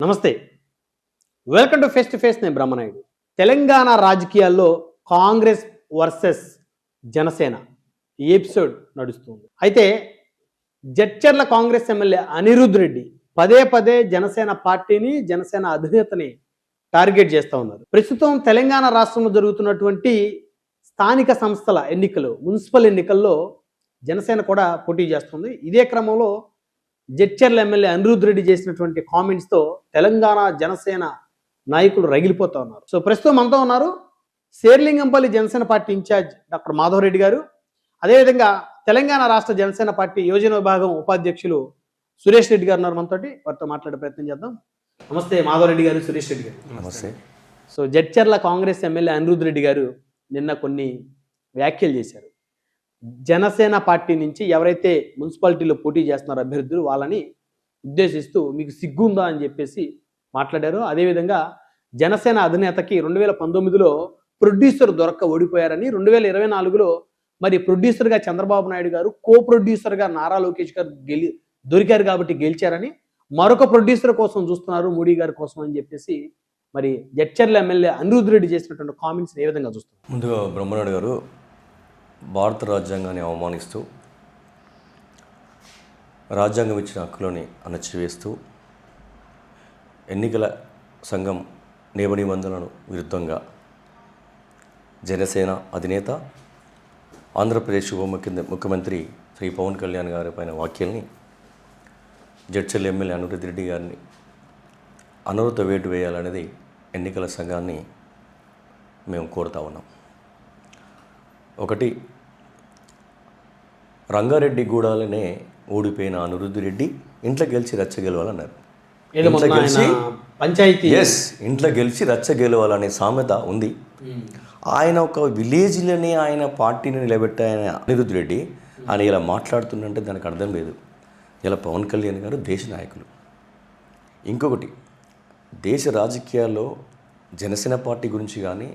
నమస్తే, welcome to face. నేను బ్రహ్మనాయుడు. తెలంగాణ రాజకీయాల్లో కాంగ్రెస్ వర్సెస్ జనసేన ఈ ఎపిసోడ్ నడుస్తుంది. అయితే జడ్చర్ల కాంగ్రెస్ ఎమ్మెల్యే అనిరుద్ రెడ్డి పదే పదే జనసేన పార్టీని, జనసేన అధినేతని టార్గెట్ చేస్తూ ఉన్నారు. ప్రస్తుతం తెలంగాణ రాష్ట్రంలో జరుగుతున్నటువంటి స్థానిక సంస్థల ఎన్నికలు, మున్సిపల్ ఎన్నికల్లో జనసేన కూడా పోటీ చేస్తుంది. ఇదే క్రమంలో జడ్చర్ల ఎమ్మెల్యే అనిరుద్ రెడ్డి చేసినటువంటి కామెంట్స్తో తెలంగాణ జనసేన నాయకులు రగిలిపోతా ఉన్నారు. సో ప్రస్తుతం మనతో ఉన్నారు Serilingampally Janasena party incharge doctor Madhav Reddy garu, అదేవిధంగా తెలంగాణ రాష్ట్ర జనసేన పార్టీ యోజన విభాగం ఉపాధ్యక్షులు సురేష్ రెడ్డి గారు ఉన్నారు మనతోటి. వారితో మాట్లాడే ప్రయత్నం చేద్దాం. నమస్తే మాధవ్ రెడ్డి గారు, సురేష్ రెడ్డి గారు. నమస్తే. సో జడ్చర్ల కాంగ్రెస్ ఎమ్మెల్యే అనిరుద్ రెడ్డి గారు నిన్న కొన్ని వ్యాఖ్యలు చేశారు. జనసేన పార్టీ నుంచి ఎవరైతే మున్సిపాలిటీలో పోటీ చేస్తున్నారో అభ్యర్థులు, వాళ్ళని ఉద్దేశిస్తూ మీకు సిగ్గుందా అని చెప్పేసి మాట్లాడారు. అదేవిధంగా జనసేన అధినేతకి 2019లో ప్రొడ్యూసర్ దొరక్క ఓడిపోయారని, 2024లో మరి ప్రొడ్యూసర్గా చంద్రబాబు నాయుడు గారు, కో ప్రొడ్యూసర్గా నారా లోకేష్ గారు దొరికారు కాబట్టి గెలిచారని, మరొక ప్రొడ్యూసర్ కోసం చూస్తున్నారు మోడీ గారి కోసం అని చెప్పేసి మరి జడ్చర్ల ఎమ్మెల్యే అనిరుద్ రెడ్డి చేసినటువంటి కామెంట్స్ ఏ విధంగా చూస్తున్నారు? ముందుగా బ్రహ్మనాయుడు గారు భారత రాజ్యాంగాన్ని అవమానిస్తూ, రాజ్యాంగం ఇచ్చిన హక్కులని అణచివేస్తూ, ఎన్నికల సంఘం నియమ నిబంధనలకు విరుద్ధంగా జనసేన అధినేత, ఆంధ్రప్రదేశ్ ముఖ్యమంత్రి శ్రీ పవన్ కళ్యాణ్ గారి పైన వ్యాఖ్యల్ని జడ్చర్ల ఎమ్మెల్యే అనిరుద్ రెడ్డి గారిని అనర్హత వేటు వేయాలనేది ఎన్నికల సంఘాన్ని మేము కోరుతా ఉన్నాం. ఒకటి, రంగారెడ్డి గూడాలనే ఓడిపోయిన అనిరుద్ రెడ్డి ఇంట్లో గెలిచి రచ్చ గెలవాలన్నారు. ఇంట్లో గెలిచి రచ్చ గెలవాలనే సామెత ఉంది. ఆయన ఒక విలేజ్లోనే ఆయన పార్టీని నిలబెట్టాయన అనిరుద్ రెడ్డి ఆయన ఇలా మాట్లాడుతుందంటే దానికి అర్థం లేదు. ఇలా పవన్ కళ్యాణ్ గారు దేశ నాయకులు. ఇంకొకటి, దేశ రాజకీయాల్లో జనసేన పార్టీ గురించి కానీ,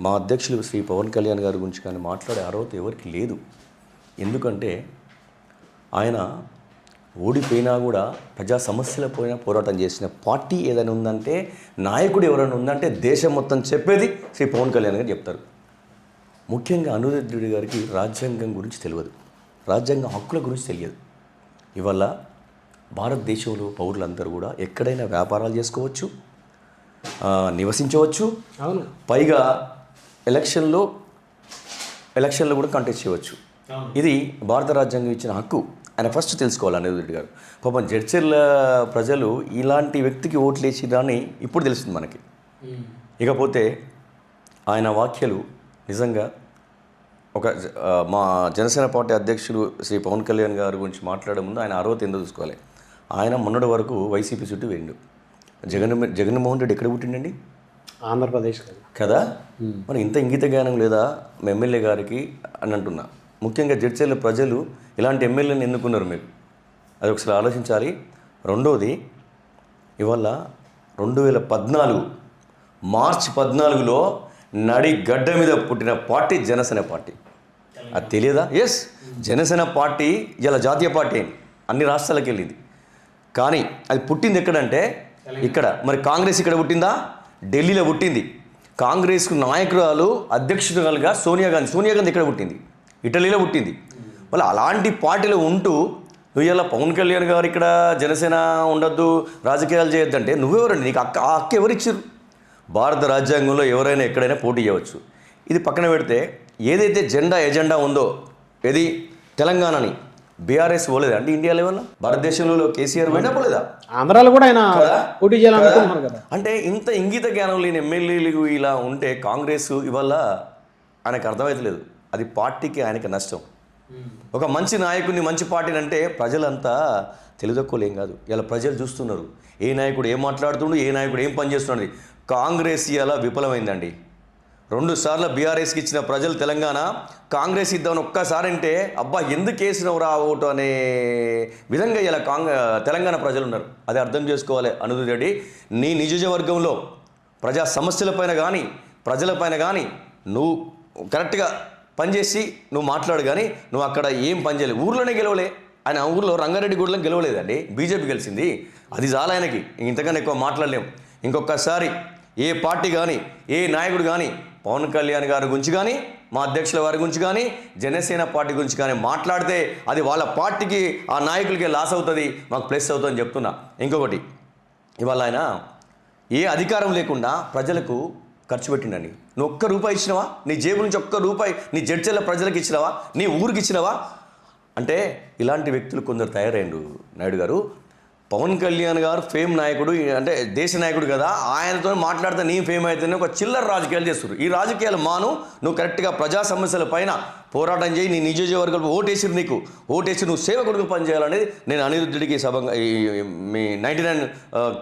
మా అధ్యక్షులు శ్రీ పవన్ కళ్యాణ్ గారి గురించి కానీ మాట్లాడే అర్హత ఎవరికి లేదు. ఎందుకంటే ఆయన ఓడిపోయినా కూడా ప్రజా సమస్యల పోయినా పోరాటం చేసిన పార్టీ ఏదైనా ఉందంటే, నాయకుడు ఎవరైనా ఉందంటే దేశం మొత్తం చెప్పేది శ్రీ పవన్ కళ్యాణ్ గారు చెప్తారు. ముఖ్యంగా అనిరుద్ రెడ్డి గారికి రాజ్యాంగం గురించి తెలియదు, రాజ్యాంగ హక్కుల గురించి తెలియదు. ఇవాళ భారతదేశంలో పౌరులందరూ కూడా ఎక్కడైనా వ్యాపారాలు చేసుకోవచ్చు, నివసించవచ్చు, పైగా ఎలక్షన్లో కూడా కంటెస్ట్ చేయవచ్చు. ఇది భారత రాజ్యాంగం ఇచ్చిన హక్కు. ఆయన ఫస్ట్ తెలుసుకోవాలి అనిరుద్ రెడ్డి గారు. పాపం జడ్చర్ల ప్రజలు ఇలాంటి వ్యక్తికి ఓట్లు వేసిరని ఇప్పుడు తెలుస్తుంది మనకి. ఇకపోతే ఆయన వ్యాఖ్యలు నిజంగా ఒక మా జనసేన పార్టీ అధ్యక్షులు శ్రీ పవన్ కళ్యాణ్ గారి గురించి మాట్లాడే ముందు ఆయన అర్హత ఏందో చూసుకోవాలి. ఆయన మొన్నటి వరకు వైసీపీ చుట్టూ వెండు. జగన్మోహన్ రెడ్డి ఎక్కడ పుట్టిండండి? ఆంధ్రప్రదేశ్ కదా. మరి ఇంత ఇంగిత జ్ఞానం లేదా మా ఎమ్మెల్యే గారికి అని అంటున్నా. ముఖ్యంగా జడ్చర్ల ప్రజలు ఇలాంటి ఎమ్మెల్యేని ఎన్నుకున్నారు మీరు, అది ఒకసారి ఆలోచించాలి. రెండోది, ఇవాళ 2014 మార్చి 14లో నడి గడ్డ మీద పుట్టిన పార్టీ జనసేన పార్టీ. అది తెలియదా? ఎస్, జనసేన పార్టీ ఇలా జాతీయ పార్టీ అన్ని రాష్ట్రాలకు వెళ్ళింది. కానీ అది పుట్టింది ఎక్కడంటే ఇక్కడ. మరి కాంగ్రెస్ ఇక్కడ పుట్టిందా? ఢిల్లీలో పుట్టింది. కాంగ్రెస్కు నాయకురాలు అధ్యక్షురాలుగా సోనియా గాంధీ ఇక్కడ పుట్టింది, ఇటలీలో పుట్టింది. మళ్ళీ అలాంటి పార్టీలో ఉంటూ నువ్వు ఇలా పవన్ కళ్యాణ్ గారు ఇక్కడ జనసేన ఉండొద్దు, రాజకీయాలు చేయొద్దంటే నువ్వెవరండి? నీకు ఆ హక్కు ఎవరిచ్చారు? భారత రాజ్యాంగంలో ఎవరైనా ఎక్కడైనా పోటీ చేయవచ్చు. ఇది పక్కన పెడితే ఏదైతే ఎజెండా ఉందో, ఏది తెలంగాణని బీఆర్ఎస్ పోలేదా అంటే ఇండియా లెవెల్లో? భారతదేశంలో కేసీఆర్ పోయినా పోలేదా? ఆంధ్రాలో కూడా ఆయన పోటీ చేయాలనుకుంటున్నారు కదా. అంటే ఇంత ఇంగిత జ్ఞానం లేని ఎమ్మెల్యేలు ఇలా ఉంటే కాంగ్రెస్ ఇవాళ ఆయనకు అర్థమవుతలేదు. అది పార్టీకి ఆయనకి నష్టం. ఒక మంచి నాయకుడిని, మంచి పార్టీని అంటే ప్రజలంతా తెలియదక్కువలేం కాదు. ఇలా ప్రజలు చూస్తున్నారు ఏ నాయకుడు ఏం మాట్లాడుతుండు, ఏ నాయకుడు ఏం పని చేస్తున్నాడు. కాంగ్రెస్ ఇలా విఫలమైందండి. 2 సార్లు బీఆర్ఎస్కి ఇచ్చిన ప్రజలు తెలంగాణ, కాంగ్రెస్ ఇద్దామని ఒక్కసారి అంటే అబ్బా ఎందుకు వేసినవురా ఓటు అనే విధంగా ఇలా తెలంగాణ ప్రజలు ఉన్నారు. అది అర్థం చేసుకోవాలి అనిరుద్ రెడ్డి. నీ నియోజకవర్గంలో ప్రజా సమస్యలపైన కానీ, ప్రజలపైన కానీ నువ్వు కరెక్ట్గా పనిచేసి నువ్వు మాట్లాడు. కానీ నువ్వు అక్కడ ఏం పని చేయలేదు. ఊర్లోనే గెలవలే. ఆయన ఊర్లో రంగారెడ్డి గూడలో గెలవలేదండి, బీజేపీ గెలిచింది. అది చాలా ఆయనకి, ఇంతకన్నా ఎక్కువ మాట్లాడలేము. ఇంకొకసారి ఏ పార్టీ కానీ ఏ నాయకుడు కానీ పవన్ కళ్యాణ్ గారి గురించి కానీ మా అధ్యక్షుల వారి గురించి కానీ జనసేన పార్టీ గురించి కానీ మాట్లాడితే అది వాళ్ళ పార్టీకి ఆ నాయకులకి లాస్ అవుతుంది, మాకు ప్లస్ అవుతుందని చెప్తున్నా. ఇంకొకటి, ఇవాళ ఆయన ఏ అధికారం లేకుండా ప్రజలకు ఖర్చు పెట్టిండని నువ్వు ఒక్క రూపాయి ఇచ్చినావా? నీ జేబు నుంచి ఒక్క రూపాయి నీ జడ్చెల్ల ప్రజలకు ఇచ్చినావా? నీ ఊరికి ఇచ్చినావా? అంటే ఇలాంటి వ్యక్తులు కొందరు తయారైండు నాయుడు గారు. పవన్ కళ్యాణ్ గారు ఫేమ్ నాయకుడు, అంటే దేశ నాయకుడు కదా, ఆయనతో మాట్లాడితే నీ ఫేమ్ అయితేనే ఒక చిల్లర రాజకీయాలు చేస్తారు. ఈ రాజకీయాలు మాను, నువ్వు కరెక్ట్గా ప్రజా సమస్యల పైన పోరాటం చేయి. నీ నియోజకవర్గాలు ఓటేసిరు, నీకు ఓటేసి నువ్వు సేవకుడికి పనిచేయాలనేది నేను అనిరుద్ధుడికి మీ 99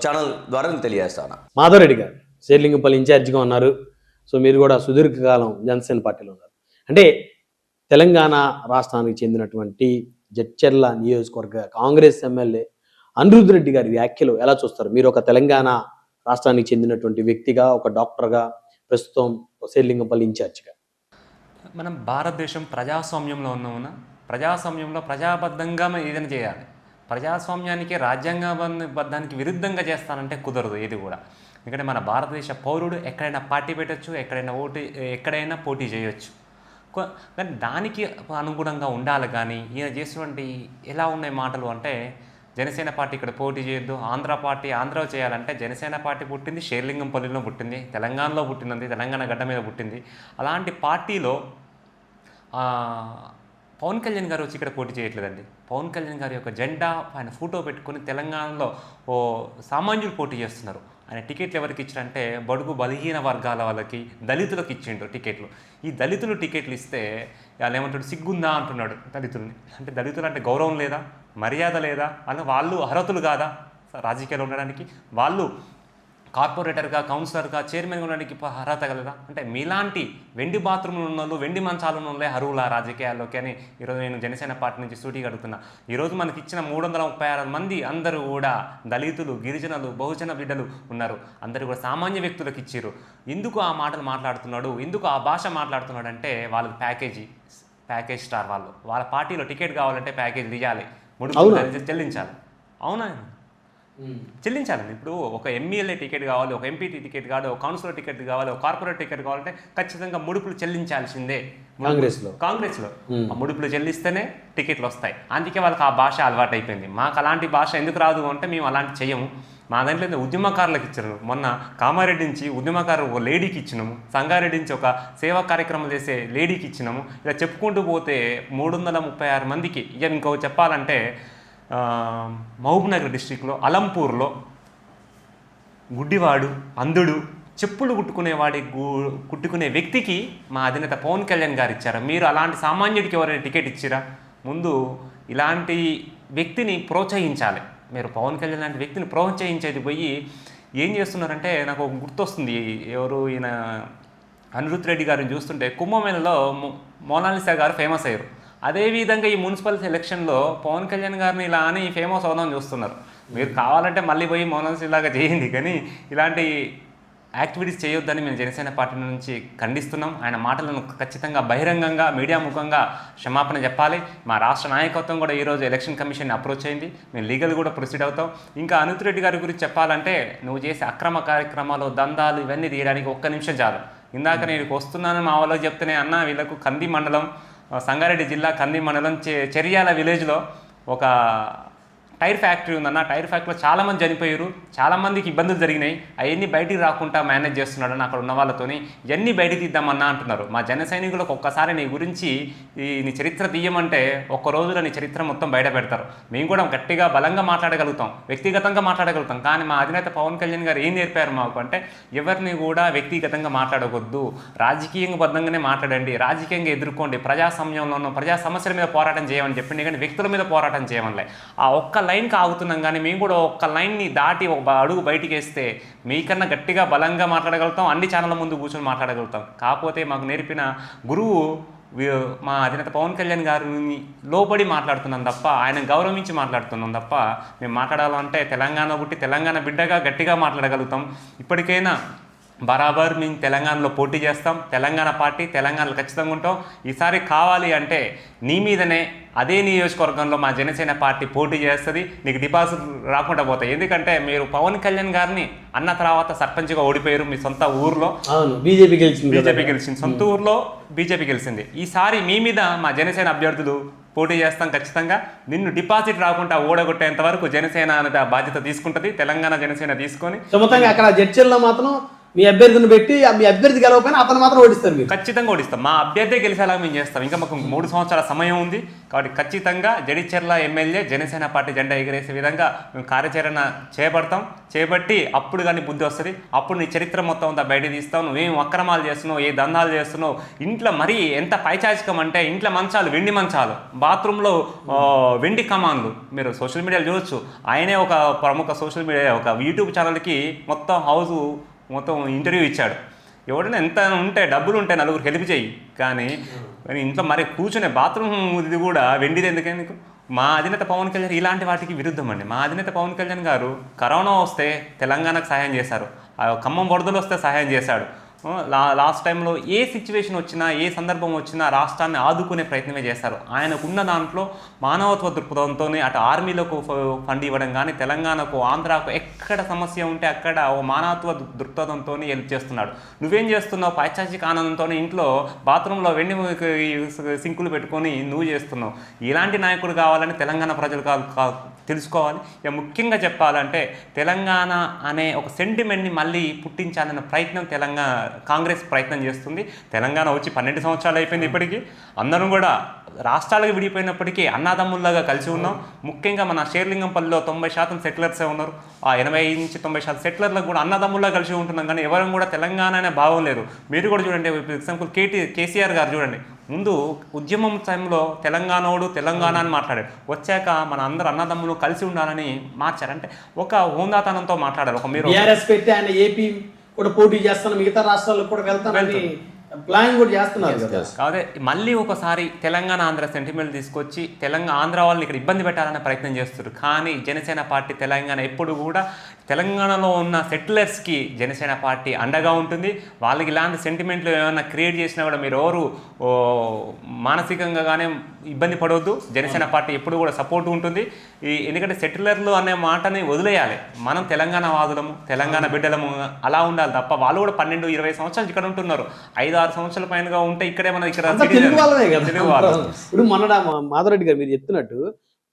ఛానల్ ద్వారా నేను తెలియజేస్తాను. మాధవరెడ్డి గారు శేర్లింగంపల్లి ఇన్ఛార్జిగా ఉన్నారు. సో మీరు కూడా సుదీర్ఘకాలం జనసేన పార్టీలో ఉన్నారు. అంటే తెలంగాణ రాష్ట్రానికి చెందినటువంటి జడ్చర్ల నియోజకవర్గ కాంగ్రెస్ ఎమ్మెల్యే అనిరుద్ధ్ రెడ్డి గారి వ్యాఖ్యలు ఎలా చూస్తారు? మీరు ఒక తెలంగాణ రాష్ట్రానికి చెందినటువంటి వ్యక్తిగా, ఒక డాక్టర్గా, ప్రస్తుతం శేర్లింగంపల్లి ఇన్ఛార్జిగా. మనం భారతదేశం ప్రజాస్వామ్యంలో ఉన్నామున, ప్రజాస్వామ్యంలో ప్రజాబద్ధంగా మనం ఏదైనా చేయాలి. ప్రజాస్వామ్యానికి రాజ్యాంగబద్ధానికి విరుద్ధంగా చేస్తానంటే కుదరదు ఏది కూడా. ఎందుకంటే మన భారతదేశ పౌరుడు ఎక్కడైనా పార్టీ పెట్టచ్చు, ఎక్కడైనా పోటీ చేయొచ్చు. కానీ దానికి అనుగుణంగా ఉండాలి. కానీ ఈయన చేసినటువంటి ఎలా ఉన్నాయి మాటలు అంటే, జనసేన పార్టీ ఇక్కడ పోటీ చేయొద్దు, ఆంధ్ర చేయాలంటే జనసేన పార్టీ పుట్టింది షేర్లింగంపల్లిలో పుట్టింది, తెలంగాణలో పుట్టింది, తెలంగాణ గడ్డ మీద పుట్టింది. అలాంటి పార్టీలో పవన్ కళ్యాణ్ గారు వచ్చి ఇక్కడ పోటీ చేయట్లేదండి. పవన్ కళ్యాణ్ గారి యొక్క జెండా ఆయన ఫోటో పెట్టుకొని తెలంగాణలో ఓ సామాన్యులు పోటీ చేస్తున్నారు. ఆయన టికెట్లు ఎవరికి ఇచ్చారంటే బడుగు బలహీన వర్గాల వాళ్ళకి, దళితులకు ఇచ్చిండు టికెట్లు. ఈ దళితులు టికెట్లు ఇస్తే వాళ్ళు ఏమంటాడు, సిగ్గుందా అంటున్నాడు దళితుల్ని. అంటే దళితులు అంటే గౌరవం లేదా, మర్యాద లేదా, అని వాళ్ళు అర్హతలు కాదా రాజకీయాలు ఉండడానికి? వాళ్ళు కార్పొరేటర్గా, కౌన్సిలర్గా, చైర్మన్గా ఉండడానికి అర్హత కలదా? అంటే మీలాంటి వెండి బాత్రూమ్లు ఉన్న వాళ్ళు, వెండి మంచాలు ఉన్న వాళ్ళే అరువుల రాజకీయాల్లోకి అని ఈరోజు నేను జనసేన పార్టీ నుంచి సూటిగా అడుగుతున్నా. ఈరోజు మనకి ఇచ్చిన 336 మంది అందరూ కూడా దళితులు, గిరిజనులు, బహుజన బిడ్డలు ఉన్నారు. అందరూ కూడా సామాన్య వ్యక్తులకు ఇచ్చారు. ఎందుకు ఆ మాటలు మాట్లాడుతున్నాడు, ఎందుకు ఆ భాష మాట్లాడుతున్నాడు అంటే, వాళ్ళకి ప్యాకేజ్ స్టార్ వాళ్ళు. వాళ్ళ పార్టీలో టికెట్ కావాలంటే ప్యాకేజ్ తీయాలి, చెల్లించాలి. అవునా? చెల్లించాలండి. ఇప్పుడు ఒక ఎమ్మెల్యే టికెట్ కావాలి, ఒక ఎంపీ టికెట్ కావాలి, ఒక కౌన్సిలర్ టికెట్ కావాలి, ఒక కార్పొరేట్ టికెట్ కావాలంటే ఖచ్చితంగా ముడుపులు చెల్లించాల్సిందే కాంగ్రెస్లో. ఆ ముడుపులు చెల్లిస్తేనే టికెట్లు వస్తాయి. అందుకే వాళ్ళకి ఆ భాష అలవాటు అయిపోయింది. మాకు అలాంటి భాష ఎందుకు రాదు అంటే, మేము అలాంటి చెయ్యము. మా దాంట్లో ఉద్యమకారులకు ఇచ్చారు. మొన్న కామారెడ్డి నుంచి ఉద్యమకారు ఒక లేడీకి ఇచ్చినాము, సంగారెడ్డి నుంచి ఒక సేవా కార్యక్రమం చేసే లేడీకి ఇచ్చినాము. ఇలా చెప్పుకుంటూ పోతే 336 మందికి. ఇక ఇంకో చెప్పాలంటే, మహబూబ్నగర్ డిస్ట్రిక్ట్లో అలంపూర్లో గుడ్డివాడు, అంధుడు, చెప్పులు కుట్టుకునే వ్యక్తికి మా అధినేత పవన్ కళ్యాణ్ గారు ఇచ్చారా? మీరు అలాంటి సామాన్యుడికి ఎవరైనా టికెట్ ఇచ్చిరా? ముందు ఇలాంటి వ్యక్తిని ప్రోత్సహించాలి. మీరు పవన్ కళ్యాణ్ లాంటి వ్యక్తిని ప్రోత్సహించేది పోయి ఏం చేస్తున్నారంటే, నాకు గుర్తొస్తుంది ఎవరు ఈయన అనిరుద్ధ్ రెడ్డి గారిని చూస్తుంటే, కుంభమేళలో మోనాలిసా గారు ఫేమస్ అయ్యారు. అదేవిధంగా ఈ మున్సిపల్ ఎలక్షన్లో పవన్ కళ్యాణ్ గారిని ఇలా అని ఫేమస్ అవుదామని చూస్తున్నారు. మీరు కావాలంటే మళ్ళీ పోయి మోనాలిసాలాగా చేయండి, కానీ ఇలాంటి యాక్టివిటీస్ చేయొద్దని మేము జనసేన పార్టీ నుంచి ఖండిస్తున్నాం. ఆయన మాటలను ఖచ్చితంగా బహిరంగంగా మీడియా ముఖంగా క్షమాపణ చెప్పాలి. మా రాష్ట్ర నాయకత్వం కూడా ఈరోజు ఎలక్షన్ కమిషన్ని అప్రోచ్ అయింది. మేము లీగల్ కూడా ప్రొసీడ్ అవుతాం. ఇంకా అనిరుద్ధ్ రెడ్డి గారి గురించి చెప్పాలంటే, నువ్వు చేసే అక్రమ కార్యక్రమాలు, దందాలు ఇవన్నీ తీయడానికి 1 నిమిషం చాలు. ఇందాక నేను వస్తున్నాను మా వాళ్ళకి చెప్తేనే, అన్న వీళ్ళకు కంది మండలం, సంగారెడ్డి జిల్లా కంది మండలం చెర్యాల విలేజ్లో ఒక టైర్ ఫ్యాక్టరీ ఉందన్న. టైర్ ఫ్యాక్టరీలో చాలామంది చనిపోయారు, చాలామందికి ఇబ్బందులు జరిగినాయి. అవన్నీ బయటికి రాకుండా మేనేజ్ చేస్తున్నాడని అక్కడ ఉన్న వాళ్ళతోని ఇవన్నీ బయటికి తీద్దామన్నా అంటున్నారు. మా జన సైనికులకు ఒక్కసారి నీ గురించి నీ చరిత్ర తీయమంటే ఒక్క రోజులో నీ చరిత్ర మొత్తం బయట పెడతారు. మేము కూడా గట్టిగా బలంగా మాట్లాడగలుగుతాం, వ్యక్తిగతంగా మాట్లాడగలుగుతాం. కానీ మా అధినేత పవన్ కళ్యాణ్ గారు ఏం నేర్పారు మాకు అంటే, ఎవరిని కూడా వ్యక్తిగతంగా మాట్లాడవద్దు, రాజకీయంగా బద్దంగానే మాట్లాడండి, రాజకీయంగా ఎదుర్కోండి, ప్రజాస్వామ్యంలోనూ ప్రజా సమస్యల మీద పోరాటం చేయమని చెప్పింది. కానీ వ్యక్తుల మీద పోరాటం చేయమనిలే. ఆ ఒక్క లైన్కి ఆగుతున్నాం. కానీ మేము కూడా ఒక్క లైన్ని దాటి ఒక అడుగు బయటికి వేస్తే మీకన్నా గట్టిగా బలంగా మాట్లాడగలుగుతాం, అన్ని ఛానళ్ళ ముందు కూర్చొని మాట్లాడగలుగుతాం. కాకపోతే మాకు నేర్పిన గురువు మా అధినేత పవన్ కళ్యాణ్ గారిని లోబడి మాట్లాడుతున్నాం తప్ప, ఆయన గౌరవించి మాట్లాడుతున్నాం తప్ప, మేము మాట్లాడాలంటే తెలంగాణ పుట్టి తెలంగాణ బిడ్డగా గట్టిగా మాట్లాడగలుగుతాం. ఇప్పటికైనా బరాబర్ మేము తెలంగాణలో పోటీ చేస్తాం, తెలంగాణ పార్టీ తెలంగాణలో ఖచ్చితంగా ఉంటాం. ఈసారి కావాలి అంటే నీ మీదనే అదే నియోజకవర్గంలో మా జనసేన పార్టీ పోటీ చేస్తుంది, నీకు డిపాజిట్ రాకుండా పోతాయి. ఎందుకంటే మీరు పవన్ కళ్యాణ్ గారిని అన్న తర్వాత సర్పంచ్గా ఓడిపోయారు మీ సొంత ఊర్లో. అవును, బీజేపీ గెలిచింది, సొంత ఊర్లో బీజేపీ గెలిచింది. ఈసారి మీ మీద మా జనసేన అభ్యర్థులు పోటీ చేస్తాం ఖచ్చితంగా. నిన్ను డిపాజిట్ రాకుండా ఓడగొట్టేంత వరకు జనసేన అనేది బాధ్యత తీసుకుంటుంది, తెలంగాణ జనసేన తీసుకొని. మొత్తంగా అక్కడ జడ్చల్లో మాత్రం మీ అభ్యర్థిని పెట్టి మీ అభ్యర్థి గెలవకపోయినా అతను మాత్రం ఓడిస్తారు మీరు. ఖచ్చితంగా ఓడిస్తాం, మా అభ్యర్థి గెలిచేలా మేము చేస్తాం. ఇంకా మాకు 3 సంవత్సరాల సమయం ఉంది కాబట్టి ఖచ్చితంగా జడిచెర్ల ఎమ్మెల్యే జనసేన పార్టీ జెండా ఎగిరేసే విధంగా మేము కార్యాచరణ చేపట్టి అప్పుడు కానీ బుద్ధి వస్తుంది. అప్పుడు నీ చరిత్ర మొత్తం అంతా బయట తీస్తావు, నువ్వేం అక్రమాలు చేస్తున్నావు, ఏ దందాలు చేస్తున్నావు. ఇంట్లో మరీ ఎంత పైచాచికం అంటే ఇంట్లో మంచాలు వెండి మంచాలు, బాత్రూంలో వెండి కమాన్లు. మీరు సోషల్ మీడియాలో చూడొచ్చు. ఆయనే ఒక ప్రముఖ సోషల్ మీడియా ఒక యూట్యూబ్ ఛానల్కి మొత్తం ఇంటర్వ్యూ ఇచ్చాడు. ఎవడైనా ఎంత ఉంటే డబ్బులు ఉంటే నలుగురు హెల్ప్ చేయి, కానీ ఇంట్లో మరి కూర్చునే బాత్రూమ్ ఇది కూడా వెండిది ఎందుకని నీకు? మా అధినేత పవన్ కళ్యాణ్ ఇలాంటి వాటికి విరుద్ధం అండి. మా అధినేత పవన్ కళ్యాణ్ గారు కరోనా వస్తే తెలంగాణకు సహాయం చేశారు, ఖమ్మం వరదలు వస్తే సహాయం చేశాడు. లాస్ట్ టైంలో ఏ సిచ్యువేషన్ వచ్చినా ఏ సందర్భం వచ్చినా రాష్ట్రాన్ని ఆదుకునే ప్రయత్నమే చేస్తారు. ఆయనకున్న దాంట్లో మానవత్వ దృక్పథంతో అటు ఆర్మీలకు ఫండ్ ఇవ్వడం కానీ, తెలంగాణకు ఆంధ్రాకు ఎక్కడ సమస్య ఉంటే అక్కడ ఓ మానవత్వ దృక్పథంతో హెల్ప్ చేస్తున్నాడు. నువ్వేం చేస్తున్నావు? పైచాచిక ఆనందంతో ఇంట్లో బాత్రూంలో వెండి సింకులు పెట్టుకొని నువ్వు చేస్తున్నావు. ఇలాంటి నాయకుడు కావాలని తెలంగాణ ప్రజలు తెలుసుకోవాలి. ఇక ముఖ్యంగా చెప్పాలంటే తెలంగాణ అనే ఒక సెంటిమెంట్ని మళ్ళీ పుట్టించాలన్న ప్రయత్నం కాంగ్రెస్ ప్రయత్నం చేస్తుంది. తెలంగాణ వచ్చి 12 సంవత్సరాలు అయిపోయింది. ఇప్పటికీ అందరం కూడా రాష్ట్రాలకు విడిపోయినప్పటికీ అన్నాదమ్ముల్లాగా కలిసి ఉన్నాం. ముఖ్యంగా మన షేర్లింగంపల్లిలో 90% సెటిలర్సే ఉన్నారు. ఆ 80 నుంచి 90% సెటిలర్లకు కూడా అన్నదమ్ముల్లా కలిసి ఉంటున్నాం, కానీ ఎవరం కూడా తెలంగాణ అనే భావం లేదు. మీరు కూడా చూడండి, ఎగ్జాంపుల్ కేసీఆర్ గారు చూడండి, ముందు ఉద్యమం టైంలో తెలంగాణ అని మాట్లాడాడు. వచ్చాక మన అందరు అన్నదమ్ములు కలిసి ఉండాలని మార్చారు. అంటే ఒక హోందాతనంతో మాట్లాడారు. ఒక మీరు పెట్టి ఆయన ఏపీ కూడా పోటీ చేస్తాను, మిగతా రాష్ట్రాలకు కూడా వెళ్తానని ప్లాన్ కూడా చేస్తున్నారు కదా. కాదే మళ్ళీ ఒకసారి తెలంగాణ ఆంధ్ర సెంటిమెంట్ తీసుకొచ్చి ఆంధ్ర వాళ్ళని ఇక్కడ ఇబ్బంది పెట్టాలనే ప్రయత్నం చేస్తారు. కానీ జనసేన పార్టీ తెలంగాణ ఎప్పుడు కూడా తెలంగాణలో ఉన్న సెటిలర్స్కి జనసేన పార్టీ అండగా ఉంటుంది. వాళ్ళకి ఇలాంటి సెంటిమెంట్లు ఏమైనా క్రియేట్ చేసినా కూడా మీరు ఎవరు మానసికంగా కానీ ఇబ్బంది పడవద్దు. జనసేన పార్టీ ఎప్పుడు కూడా సపోర్ట్ ఉంటుంది. ఎందుకంటే సెటిలర్లు అనే మాటని వదిలేయాలి. మనం తెలంగాణ వాదులము, తెలంగాణ బిడ్డలము అలా ఉండాలి తప్ప వాళ్ళు కూడా 12-20 సంవత్సరాలు ఇక్కడ ఉంటున్నారు. 5-6 సంవత్సరాల పైనగా ఉంటే ఇక్కడే మన ఇక్కడ తెలుగు వాళ్ళు. ఇప్పుడు మొన్న మాధవరెడ్డి గారు మీరు చెప్తున్నట్టు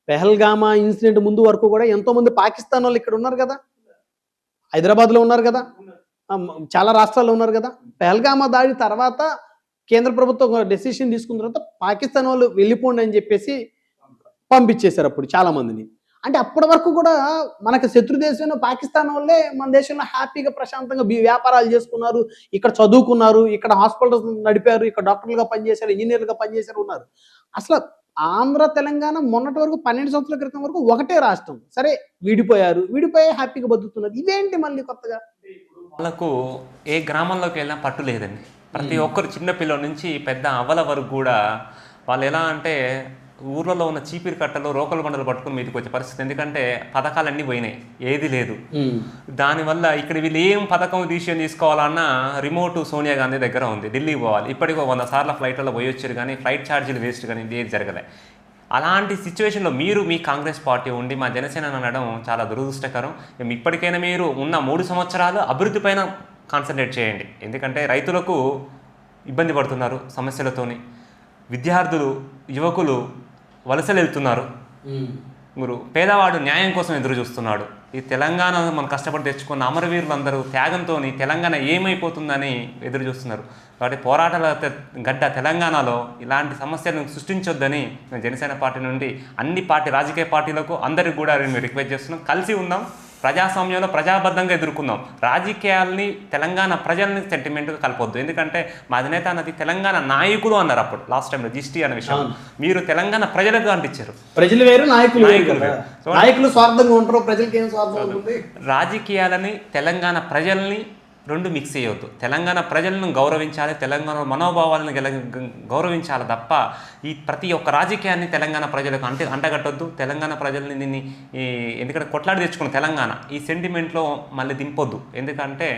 పెహల్గామా ఇన్సిడెంట్ ముందు వరకు కూడా ఎంతో మంది పాకిస్తాన్ వాళ్ళు ఇక్కడ ఉన్నారు కదా, హైదరాబాద్లో ఉన్నారు కదా, చాలా రాష్ట్రాల్లో ఉన్నారు కదా. పెహల్గామా దాడి తర్వాత కేంద్ర ప్రభుత్వం డెసిషన్ తీసుకున్న తర్వాత పాకిస్తాన్ వాళ్ళు వెళ్ళిపోండి అని చెప్పేసి పంపించేశారు అప్పుడు చాలా మందిని. అంటే అప్పటి వరకు కూడా మనకు శత్రు దేశంలో పాకిస్తాన్ వాళ్ళే మన దేశంలో హ్యాపీగా ప్రశాంతంగా వ్యాపారాలు చేసుకున్నారు, ఇక్కడ చదువుకున్నారు, ఇక్కడ హాస్పిటల్స్ నడిపారు, ఇక్కడ డాక్టర్లుగా పనిచేశారు, ఇంజనీర్లుగా పనిచేశారు ఉన్నారు. అసలు ఆంధ్ర తెలంగాణ మొన్నటి వరకు 12 సంవత్సరాల క్రితం వరకు ఒకటే రాష్ట్రం, సరే విడిపోయి హ్యాపీగా బతుకుతున్నారు. ఇదేంటి మళ్ళీ కొత్తగా? వాళ్ళకు ఏ గ్రామంలోకి వెళ్ళినా పట్టు లేదండి. ప్రతి ఒక్కరు చిన్న పిల్లల నుంచి పెద్ద అవ్వల వరకు కూడా వాళ్ళు ఎలా అంటే ఊర్లలో ఉన్న చీపిరి కట్టలు రోకల బండలు పట్టుకుని మీదకి వచ్చే పరిస్థితి. ఎందుకంటే పథకాలన్నీ పోయినాయి, ఏది లేదు. దానివల్ల ఇక్కడ వీళ్ళు ఏం పథకం తీసుకోవాలన్నా రిమోట్ సోనియా గాంధీ దగ్గర ఉంది, ఢిల్లీకి పోవాలి. ఇప్పటికో 100 సార్లు ఫ్లైట్లలో పోయి వచ్చారు, కానీ ఫ్లైట్ ఛార్జీలు వేస్ట్, కానీ ఏది జరగలే. అలాంటి సిచ్యువేషన్లో మీరు మీ కాంగ్రెస్ పార్టీ ఉండి మా జనసేన అనడం చాలా దురదృష్టకరం. ఇప్పటికైనా మీరు ఉన్న 3 సంవత్సరాలు అభివృద్ధి పైన కాన్సన్ట్రేట్ చేయండి. ఎందుకంటే రైతులకు ఇబ్బంది పడుతున్నారు సమస్యలతోని, విద్యార్థులు యువకులు వలసలు వెళ్తున్నారు, మీరు పేదవాడు న్యాయం కోసం ఎదురు చూస్తున్నాడు. ఈ తెలంగాణ మనం కష్టపడి తెచ్చుకున్న అమరవీరులందరూ త్యాగంతో తెలంగాణ ఏమైపోతుందని ఎదురు చూస్తున్నారు. కాబట్టి పోరాటాల గడ్డ తెలంగాణలో ఇలాంటి సమస్యలను సృష్టించొద్దని జనసేన పార్టీ నుండి అన్ని రాజకీయ పార్టీలకు అందరికీ కూడా మేము రిక్వెస్ట్ చేస్తున్నాం. కలిసి ఉందాం, ప్రజాస్వామ్యంలో ప్రజాబద్ధంగా ఎదుర్కొందాం. రాజకీయాల్ని తెలంగాణ ప్రజల్ని సెంటిమెంట్గా కలపొద్దు. ఎందుకంటే మా అధినేత అన్నది తెలంగాణ నాయకులు అన్నారు అప్పుడు లాస్ట్ టైంలో జిస్టీ అనే విషయం. మీరు తెలంగాణ ప్రజలకు అంటించారు, ప్రజలు వేరు నాయకులు స్వార్థంగా ఉంటారు, ప్రజలకి ఏం స్వార్థం ఉంటుంది. రాజకీయాలని తెలంగాణ ప్రజల్ని రెండు మిక్స్ చేయవద్దు. తెలంగాణ ప్రజలను గౌరవించాలి, తెలంగాణ మనోభావాలను గౌరవించాలి తప్ప ఈ ప్రతి ఒక్క రాజకీయాన్ని తెలంగాణ ప్రజలకు అంటగట్టొద్దు. తెలంగాణ ప్రజల్ని దీన్ని ఎందుకంటే కొట్లాడి తెచ్చుకున్న తెలంగాణ ఈ సెంటిమెంట్లో మళ్ళీ దింపొద్దు. ఎందుకంటే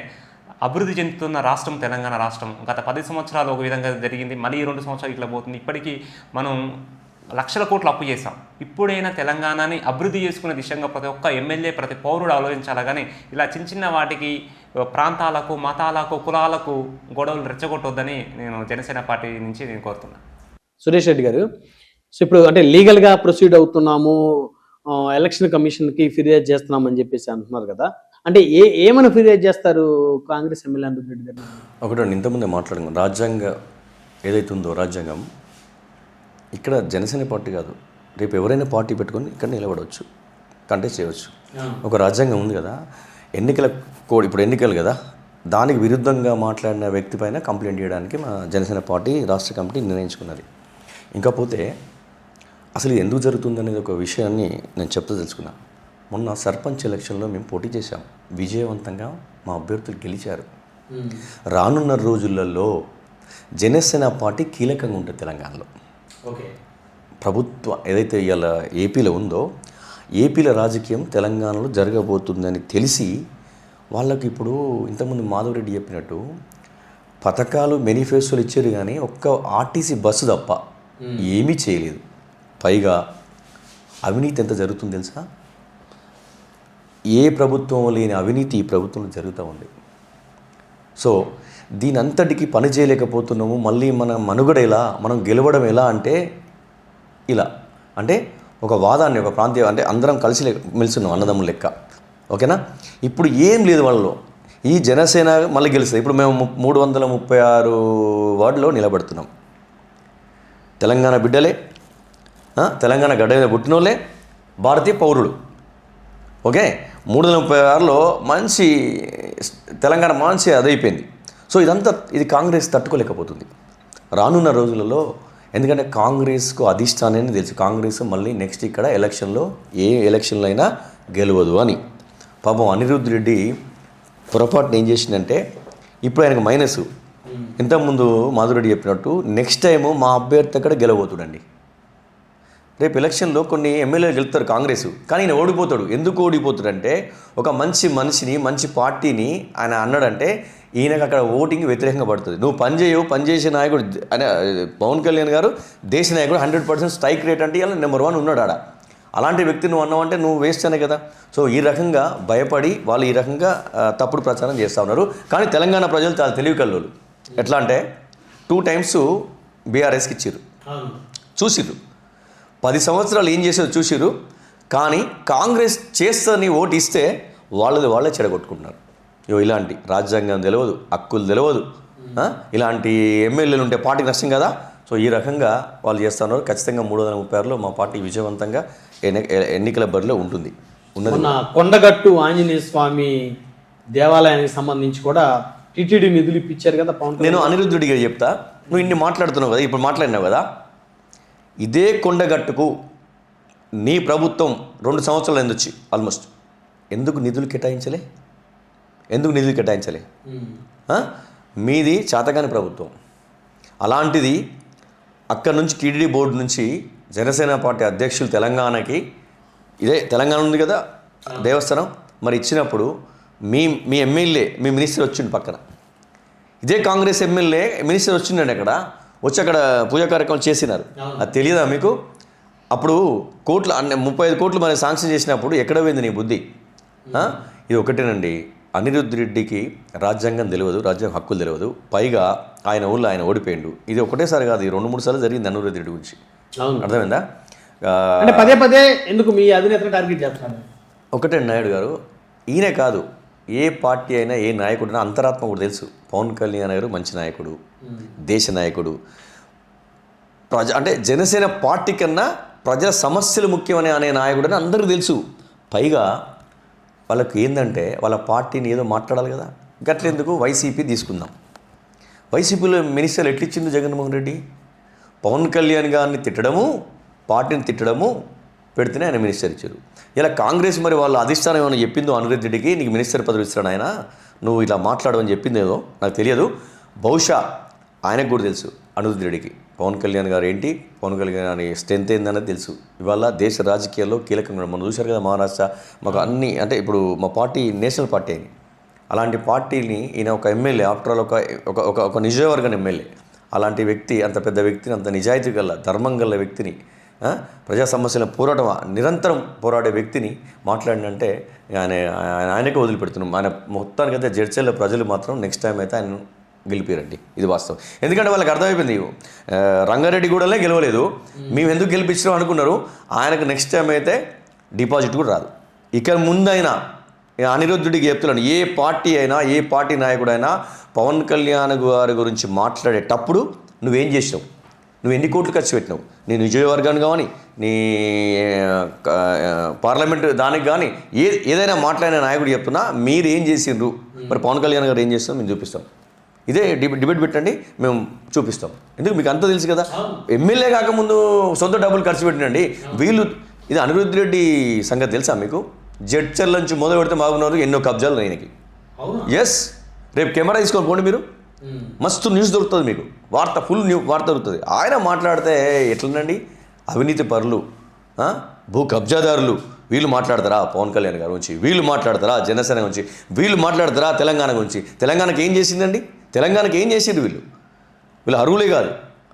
అభివృద్ధి చెందుతున్న రాష్ట్రం తెలంగాణ రాష్ట్రం. గత 10 సంవత్సరాలు ఒక విధంగా జరిగింది, మళ్ళీ 2 సంవత్సరాలు ఇట్లా పోతుంది. ఇప్పటికీ మనం లక్షల కోట్లు అప్పు చేశాం. ఇప్పుడైనా తెలంగాణని అభివృద్ధి చేసుకునే దిశగా ప్రతి ఒక్క ఎమ్మెల్యే, ప్రతి పౌరుడు ఆలోచించాలి. కానీ ఇలా చిన్న చిన్న వాటికి ప్రాంతాలకు, మతాలకు, కులాలకు గొడవలు రెచ్చగొట్టొద్దని నేను జనసేన పార్టీ నుంచి నేను కోరుతున్నాను. సురేష్ రెడ్డి గారు, సో ఇప్పుడు అంటే లీగల్గా ప్రొసీడ్ అవుతున్నాము, ఎలక్షన్ కమిషన్కి ఫిర్యాదు చేస్తున్నామని చెప్పేసి అంటున్నారు కదా, అంటే ఏమైనా ఫిర్యాదు చేస్తారు కాంగ్రెస్ ఎమ్మెల్యే అనిరుద్ధ్ రెడ్డి గారు? ఒకటి ఇంతకుముందే మాట్లాడుకున్నాం, రాజ్యాంగం ఏదైతే ఉందో రాజ్యాంగం ఇక్కడ జనసేన పార్టీ కాదు, రేపు ఎవరైనా పార్టీ పెట్టుకొని ఇక్కడ నిలబడవచ్చు, కంటెస్ట్ చేయవచ్చు. ఒక రాజ్యాంగం ఉంది కదా, ఎన్నికల కోడ్, ఇప్పుడు ఎన్నికలు కదా, దానికి విరుద్ధంగా మాట్లాడిన వ్యక్తి పైన కంప్లైంట్ చేయడానికి మా జనసేన పార్టీ రాష్ట్ర కమిటీ నిర్ణయించుకున్నది. ఇంకపోతే అసలు ఇది ఎందుకు జరుగుతుందనేది ఒక విషయాన్ని నేను చెప్తూ తెలుసుకున్నాను. మొన్న సర్పంచ్ ఎలక్షన్లో మేము పోటీ చేశాం, విజయవంతంగా మా అభ్యర్థులు గెలిచారు. రానున్న రోజులలో జనసేన పార్టీ కీలకంగా ఉంటుంది తెలంగాణలో. ఓకే, ప్రభుత్వం ఏదైతే ఇవాళ ఏపీలో ఉందో, ఏపీలో రాజకీయం తెలంగాణలో జరగబోతుందని తెలిసి వాళ్ళకి ఇప్పుడు ఇంతకుముందు మాధవరెడ్డి చెప్పినట్టు పథకాలు మేనిఫెస్టోలు ఇచ్చారు, కానీ ఒక్క ఆర్టీసీ బస్సు తప్ప ఏమీ చేయలేదు. పైగా అవినీతి ఎంత జరుగుతుంది తెలుసా? ఏ ప్రభుత్వం లేని అవినీతి ఈ ప్రభుత్వంలో జరుగుతూ ఉంది. సో దీని అంతటికి పని చేయలేకపోతున్నాము. మళ్ళీ మన మనుగడ ఎలా, మనం గెలవడం ఎలా అంటే ఇలా, అంటే ఒక వాదాన్ని, ఒక ప్రాంతీయ, అంటే అందరం కలిసి మెలుస్తున్నాం అన్నదమ్ముల లెక్క. ఓకేనా? ఇప్పుడు ఏం లేదు వాళ్ళలో. ఈ జనసేన మళ్ళీ గెలుస్తుంది. ఇప్పుడు మేము 336 వార్డులో నిలబడుతున్నాం. తెలంగాణ బిడ్డలే, తెలంగాణ గడ్డ మీద పుట్టినోళ్ళే, భారతీయ పౌరుడు. ఓకే, 336లో మంచి తెలంగాణ మంచి అదైపోయింది. సో ఇది కాంగ్రెస్ తట్టుకోలేకపోతుంది రానున్న రోజులలో. ఎందుకంటే కాంగ్రెస్కు అధిష్టానాన్ని తెలుసు, కాంగ్రెస్ మళ్ళీ నెక్స్ట్ ఇక్కడ ఎలక్షన్లో ఏ ఎలక్షన్లో అయినా గెలవదు అని. పాపం అనిరుద్ధ్ రెడ్డి పొరపాటున ఏం చేసిందంటే, ఇప్పుడు ఆయనకు మైనస్. ఇంతకుముందు మాధురెడ్డి చెప్పినట్టు నెక్స్ట్ టైము మా అభ్యర్థి అక్కడ గెలవబోతుడండి. రేపు ఎలక్షన్లో కొన్ని ఎమ్మెల్యేలు గెలుస్తారు కాంగ్రెస్, కానీ ఆయన ఓడిపోతాడు. ఎందుకు ఓడిపోతాడంటే, ఒక మంచి మనిషిని, మంచి పార్టీని ఆయన అన్నాడంటే ఈయనకు అక్కడ ఓటింగ్ వ్యతిరేకంగా పడుతుంది. నువ్వు పనిచేసే నాయకుడు అనే పవన్ కళ్యాణ్ గారు, దేశ నాయకుడు, 100% స్ట్రైక్ రేట్ అంటే ఇలా నెంబర్ 1 ఉన్నాడు ఆడ. అలాంటి వ్యక్తి నువ్వు అన్నావంటే నువ్వు వేస్ట్ అనే కదా. సో ఈ రకంగా భయపడి వాళ్ళు ఈ రకంగా తప్పుడు ప్రచారం చేస్తూ ఉన్నారు. కానీ తెలంగాణ ప్రజలు చాలా తెలివి కల్లోలు. ఎట్లా అంటే 2 times బీఆర్ఎస్కి ఇచ్చారు, చూసిర్రు. 10 సంవత్సరాలు ఏం చేసారో చూసిర్రు. కానీ కాంగ్రెస్ చేస్తని ఓటు ఇస్తే వాళ్ళే చెడగొట్టుకుంటున్నారు. ఇలాంటి రాజ్యాంగం తెలియదు, హక్కులు తెలియదు, ఇలాంటి ఎమ్మెల్యేలు ఉంటే పార్టీకి నష్టం కదా. సో ఈ రకంగా వాళ్ళు చేస్తున్నారు. ఖచ్చితంగా 336లో మా పార్టీ విజయవంతంగా ఎన్నికల బరిలో ఉంటుంది. కొండగట్టు ఆంజనేయ స్వామి దేవాలయానికి సంబంధించి కూడా టీటీడీ నిధులు ఇప్పించారు కదా పవన్. నేను అనిరుద్ధ్ రెడ్డి గారు చెప్తా, నువ్వు ఇన్ని మాట్లాడుతున్నావు కదా, ఇప్పుడు మాట్లాడినావు కదా, ఇదే కొండగట్టుకు నీ ప్రభుత్వం 2 సంవత్సరాలు ఎందుకు ఆల్మోస్ట్ ఎందుకు నిధులు కేటాయించలే? మీది చేతగాని ప్రభుత్వం. అలాంటిది అక్కడ నుంచి టీటీడీ బోర్డు నుంచి జనసేన పార్టీ అధ్యక్షులు తెలంగాణకి, ఇదే తెలంగాణ ఉంది కదా దేవస్థానం, మరి ఇచ్చినప్పుడు మీ ఎమ్మెల్యే, మీ మినిస్టర్ వచ్చిండు పక్కన. ఇదే కాంగ్రెస్ ఎమ్మెల్యే మినిస్టర్ వచ్చిండండి, అక్కడ వచ్చి అక్కడ పూజా కార్యక్రమం చేసినారు. అది తెలియదా మీకు? అప్పుడు 35 కోట్లు మరి శాంక్షన్ చేసినప్పుడు ఎక్కడ పోయింది నీ బుద్ధి? ఇది ఒకటేనండి, అనిరుద్ధ్ రెడ్డికి రాజ్యాంగం తెలియదు, రాజ్యాంగ హక్కులు తెలియదు. పైగా ఆయన ఊళ్ళో ఆయన ఓడిపోయిండు. ఇది ఒకటేసారి కాదు, 2-3 సార్లు జరిగింది అనిరుద్ధ్ రెడ్డి గురించి. అర్థమైందా? అంటే పదే ఎందుకు మీ అధినేతను టార్గెట్ చేస్తున్నారు? ఒకటే నాయుడు గారు, ఈయనే కాదు, ఏ పార్టీ అయినా, ఏ నాయకుడైనా అంతరాత్మ కూడా తెలుసు. పవన్ కళ్యాణ్ గారు మంచి నాయకుడు, దేశ నాయకుడు. అంటే జనసేన పార్టీ కన్నా ప్రజల సమస్యలు ముఖ్యమని అనే నాయకుడు అని అందరికీ తెలుసు. పైగా వాళ్ళకి ఏంటంటే వాళ్ళ పార్టీని ఏదో మాట్లాడాలి కదా. గట్లెందుకు వైసీపీ తీసుకుందాం. వైసీపీలో మినిస్టర్లు ఎట్లిచ్చింది జగన్మోహన్ రెడ్డి? పవన్ కళ్యాణ్ గారిని తిట్టడము, పార్టీని తిట్టడము పెడితేనే ఆయన మినిస్టర్ ఇచ్చారు. ఇలా కాంగ్రెస్ మరి వాళ్ళ అధిష్టానం ఏమైనా చెప్పిందో అనిరుద్ధ్ రెడ్డికి, నీకు మినిస్టర్ పదవి ఇస్తాడు ఆయన, నువ్వు ఇలా మాట్లాడమని చెప్పిందేదో నాకు తెలియదు. బహుశా ఆయనకు కూడా తెలుసు అనిరుద్ధ్ రెడ్డికి పవన్ కళ్యాణ్ గారు ఏంటి, పవన్ కళ్యాణ్ గారి స్ట్రెంత్ ఏందనేది తెలుసు. ఇవాళ దేశ రాజకీయాల్లో కీలకంగా మనం చూశారు కదా, మహారాష్ట్ర మాకు అన్ని, అంటే ఇప్పుడు మా పార్టీ నేషనల్ పార్టీ అయింది. అలాంటి పార్టీని ఈయన ఒక ఎమ్మెల్యే, ఆఫ్టర్ ఆల్ ఒక నియోజకవర్గం ఎమ్మెల్యే, అలాంటి వ్యక్తి, అంత పెద్ద వ్యక్తిని, అంత నిజాయితీ గల ధర్మం గల వ్యక్తిని, ప్రజా సమస్యల నిరంతరం పోరాడే వ్యక్తిని మాట్లాడినంటే ఆయనకే వదిలిపెడుతున్నాం. ఆయన మొత్తానికైతే జడ్చర్ల ప్రజలు మాత్రం నెక్స్ట్ టైం అయితే ఆయన గెలిపారండి, ఇది వాస్తవం. ఎందుకంటే వాళ్ళకి అర్థమైపోయింది, రంగారెడ్డి కూడా గెలవలేదు, మేము ఎందుకు గెలిపించినాం అనుకున్నారు. ఆయనకు నెక్స్ట్ టైం అయితే డిపాజిట్ కూడా రాదు. ఇక ముందైనా అనిరుద్ధుడికి చెప్తున్నాను, ఏ పార్టీ అయినా, ఏ పార్టీ నాయకుడైనా పవన్ కళ్యాణ్ గారి గురించి మాట్లాడేటప్పుడు నువ్వేం చేసినావు, నువ్వు ఎన్ని కోట్లు ఖర్చు పెట్టినావు, నీ నియోజకవర్గానికి కానీ, నీ పార్లమెంట్ దానికి కానీ ఏదైనా మాట్లాడిన నాయకుడు చెప్తున్నా మీరు ఏం చేసిండ్రు, మరి పవన్ కళ్యాణ్ గారు ఏం చేస్తాం మేము చూపిస్తాం. ఇదే డిబేట్ పెట్టండి, మేము చూపిస్తాం. ఎందుకు మీకు అంతా తెలుసు కదా. ఎమ్మెల్యే కాకముందు సొంత డబ్బులు ఖర్చు పెట్టినండి వీళ్ళు. ఇది అనిరుద్ధ్ రెడ్డి సంగతి తెలుసా మీకు? జడ్చర్ల నుంచి మొదలు పెడితే బాగున్నారు, ఎన్నో కబ్జాలు ఆయనకి. ఎస్, రేపు కెమెరా తీసుకొని పోండి మీరు, మస్తు న్యూస్ దొరుకుతుంది మీకు, ఫుల్ వార్త దొరుకుతుంది. ఆయన మాట్లాడితే ఎట్లనండి, అవినీతి పరులు, భూ కబ్జాదారులు వీళ్ళు మాట్లాడతారా పవన్ కళ్యాణ్ గారి గురించి, వీళ్ళు మాట్లాడతారా జనసేన గురించి, వీళ్ళు మాట్లాడతారా తెలంగాణ గురించి. తెలంగాణకి ఏం చేసిందండి, తెలంగాణకి ఏం చేసింది వీళ్ళు అర్హులే కాదు,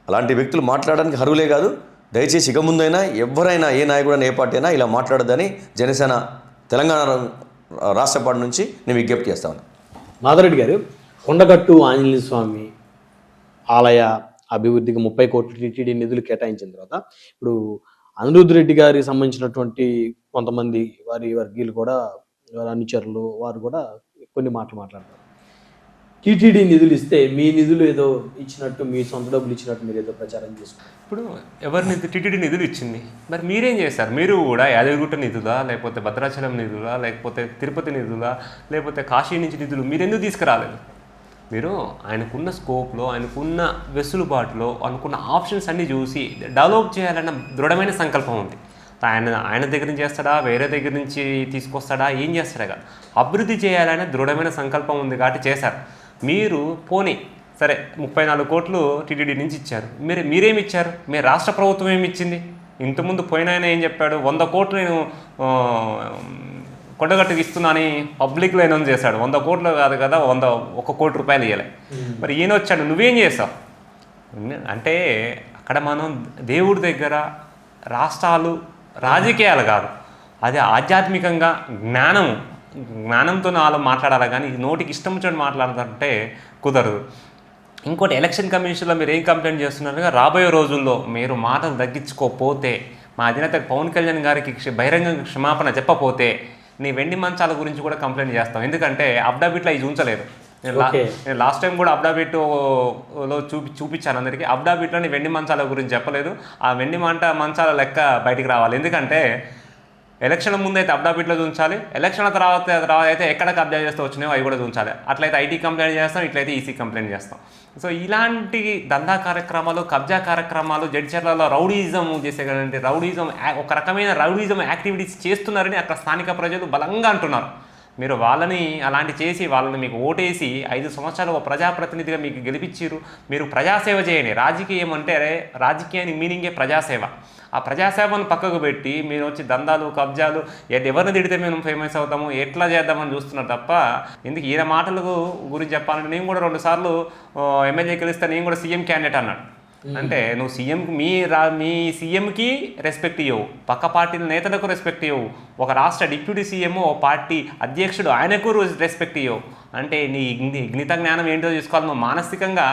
అలాంటి వ్యక్తులు మాట్లాడడానికి అర్హులే కాదు. దయచేసి ఇక ముందైనా ఎవరైనా, ఏ నాయకుడైనా, ఏ పార్టీ అయినా ఇలా మాట్లాడద్దని జనసేన తెలంగాణ రాష్ట్ర పార్టీ నుంచి నేను విజ్ఞప్తి చేస్తాను. మాధవరెడ్డి గారు, కొండగట్టు ఆంజనేయ స్వామి ఆలయ అభివృద్ధికి 30 కోట్లు టీటీడీ నిధులు కేటాయించిన తర్వాత ఇప్పుడు అనిరుద్ధ్ రెడ్డి గారికి సంబంధించినటువంటి కొంతమంది వారి వర్గీయులు కూడా, వారి అనుచరులు వారు కూడా కొన్ని మాటలు మాట్లాడతారు. టీటీడీ నిధులు ఇస్తే మీ నిధులు ఏదో ఇచ్చినట్టు, మీ సొంత డబ్బులు ఇచ్చినట్టు మీరు ఏదో ప్రచారం చేసుకుంటారు. ఇప్పుడు ఎవరిని టీటీడీ నిధులు ఇచ్చింది, మరి మీరేం చేస్తారు? మీరు కూడా యాదగిరిగుట్ట నిధులా, లేకపోతే భద్రాచలం నిధులా, లేకపోతే తిరుపతి నిధులా, లేకపోతే కాశీ నుంచి నిధులు మీరు ఎందుకు తీసుకురాలేదు? మీరు ఆయనకున్న స్కోప్లో, ఆయనకున్న వెసులుబాటులో, అనుకున్న ఆప్షన్స్ అన్నీ చూసి డెవలప్ చేయాలన్న దృఢమైన సంకల్పం ఉంది. ఆయన దగ్గర నుంచి చేస్తాడా, వేరే దగ్గర నుంచి తీసుకొస్తాడా, ఏం చేస్తాడా కాదు, అభివృద్ధి చేయాలనే దృఢమైన సంకల్పం ఉంది కాబట్టి చేశారు. మీరు పోనీ సరే 34 కోట్లు టీటీడీ నుంచి ఇచ్చారు, మీరేమి ఇచ్చారు? మీ రాష్ట్ర ప్రభుత్వం ఏమి ఇచ్చింది? ఇంతకుముందు పోయిన ఆయన ఏం చెప్పాడు, 100 కోట్లు నేను కొండగట్టుకు ఇస్తున్నానని పబ్లిక్లో అనౌన్స్ చేశాడు. 100 కోట్లు కాదు కదా, 1 కోటి రూపాయలు ఇవ్వలే. మరి ఈయన వచ్చాడు, నువ్వేం చేస్తావు అంటే అక్కడ మనం దేవుడి దగ్గర రాష్ట్రాలు రాజకీయాలు కాదు, అది ఆధ్యాత్మికంగా జ్ఞానంతో నాలో మాట్లాడాలి, కానీ నోటికి ఇష్టం వచ్చినట్టు మాట్లాడాలంటే కుదరదు. ఇంకోటి, ఎలక్షన్ కమిషన్లో మీరు ఏం కంప్లైంట్ చేస్తున్నారుగా, రాబోయే రోజుల్లో మీరు మాటలు తగ్గించుకోకపోతే, మా అధినేత పవన్ కళ్యాణ్ గారికి బహిరంగ క్షమాపణ చెప్పపోతే నీ వెండి మంచాల గురించి కూడా కంప్లైంట్ చేస్తాం. ఎందుకంటే అఫిడవిట్లో అవి ఉంచలేదు. నేను లాస్ట్ టైం కూడా అఫిడవిట్లో చూపించాను అందరికీ. అఫిడవిట్లో నీ వెండి మంచాల గురించి చెప్పలేదు. ఆ వెండి మంచాల లెక్క బయటికి రావాలి. ఎందుకంటే ఎలక్షన్ ముందు అయితే అఫిడవిట్లో ఉంచాలి, ఎలక్షన్ తర్వాత అయితే ఎక్కడ కబ్జా చేస్తూ వచ్చినాయో అవి కూడా ఉంచాలి. అట్లయితే ఐటీ కంప్లైంట్ చేస్తాం, ఇట్లయితే ఈసీ కంప్లైంట్ చేస్తాం. సో ఇలాంటి దందా కార్యక్రమాలు, కబ్జా కార్యక్రమాలు, జడ్చర్లలో రౌడీజం చేసేటువంటి ఒక రకమైన రౌడీజం యాక్టివిటీస్ చేస్తున్నారని అక్కడ స్థానిక ప్రజలు బలంగా అంటున్నారు. మీరు వాళ్ళని అలాంటి చేసి వాళ్ళని మీకు ఓటేసి 5 సంవత్సరాలు ఒక ప్రజాప్రతినిధిగా మీకు గెలిపించారు. మీరు ప్రజాసేవ చేయండి. రాజకీయం అంటే రాజకీయానికి మీనింగే ప్రజాసేవ. ఆ ప్రజాసేవను పక్కకు పెట్టి మీరు వచ్చి దందాలు, కబ్జాలు, ఎవరిని తిడితే మేము ఫేమస్ అవుతాము, ఎట్లా చేద్దామని చూస్తున్నారు తప్ప, ఎందుకు ఈయన మాటల గురించి చెప్పాలంటే, నేను కూడా 2 సార్లు ఎమ్మెల్యే గెలిస్తే నేను కూడా సీఎం క్యాండిడేట్ అన్నాడు. అంటే నువ్వు సీఎం మీ సీఎంకి రెస్పెక్ట్ ఇవ్వవు, పక్క పార్టీల నేతలకు రెస్పెక్ట్ ఇవ్వవు, ఒక రాష్ట్ర డిప్యూటీ సీఎం, ఓ పార్టీ అధ్యక్షుడు ఆయనకు రెస్పెక్ట్ ఇవ్వవు. అంటే నీ జ్ఞిత జ్ఞానం ఏంటో చూసుకోవాలి. నువ్వు మానసికంగా